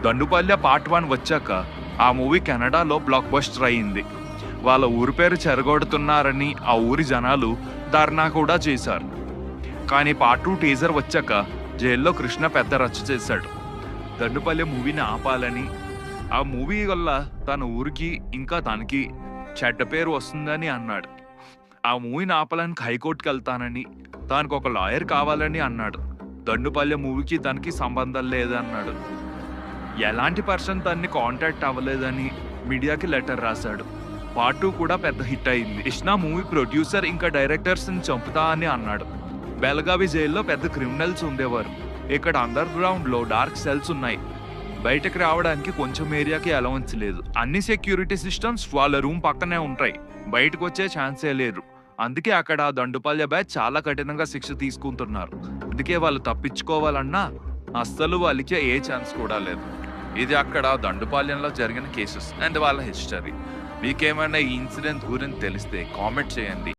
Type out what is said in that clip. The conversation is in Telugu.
దండుపాల్య పార్ట్ 1 వచ్చాక ఆ మూవీ కెనడాలో బ్లాక్ బస్టర్ అయింది. వాళ్ళ ఊరి పేరు చెరగొడుతున్నారని ఆ ఊరి జనాలు ధర్నా కూడా చేశారు. కానీ పార్ట్ 2 టీజర్ వచ్చాక జైల్లో కృష్ణ పెద్ద రచ్చ చేశాడు. దండుపల్లి మూవీని ఆపాలని, ఆ మూవీ వల్ల తన ఊరికి ఇంకా తనకి చెడ్డ పేరు వస్తుందని అన్నాడు. ఆ మూవీని ఆపాలని హైకోర్టుకి వెళ్తానని, తనకు ఒక లాయర్ కావాలని అన్నాడు. దండుపల్లి మూవీకి తనకి సంబంధం లేదన్నాడు. ఎలాంటి పర్సన్ తనని కాంటాక్ట్ అవ్వలేదని మీడియాకి లెటర్ రాశాడు. పార్ట్ 2 కూడా పెద్ద హిట్ అయింది. కృష్ణ మూవీ ప్రొడ్యూసర్ ఇంకా డైరెక్టర్స్ని చంపుతా అని అన్నాడు. బెళగావి జైల్లో పెద్ద క్రిమినల్స్ ఉండేవారు. ఇక్కడ అండర్ గ్రౌండ్ లో డార్క్ సెల్స్ ఉన్నాయి. బయటకు రావడానికి కొంచెం ఏరియాకి అలవెన్స్ లేదు. అన్ని సెక్యూరిటీ సిస్టమ్స్ వాళ్ళ రూమ్ పక్కనే ఉంటాయి. బయటకు వచ్చే ఛాన్సే లేరు. అందుకే అక్కడ దండుపాల్య బ్యాచ్ చాలా కఠినంగా శిక్ష తీసుకుంటున్నారు. అందుకే వాళ్ళు తప్పించుకోవాలన్నా అస్సలు వాళ్ళకి ఏ ఛాన్స్ కూడా లేదు. ఇది అక్కడ దండుపాల్యంలో జరిగిన కేసెస్ అండ్ వాళ్ళ హిస్టరీ. మీకేమైనా ఈ ఇన్సిడెంట్ గురించి తెలిస్తే కామెంట్ చేయండి.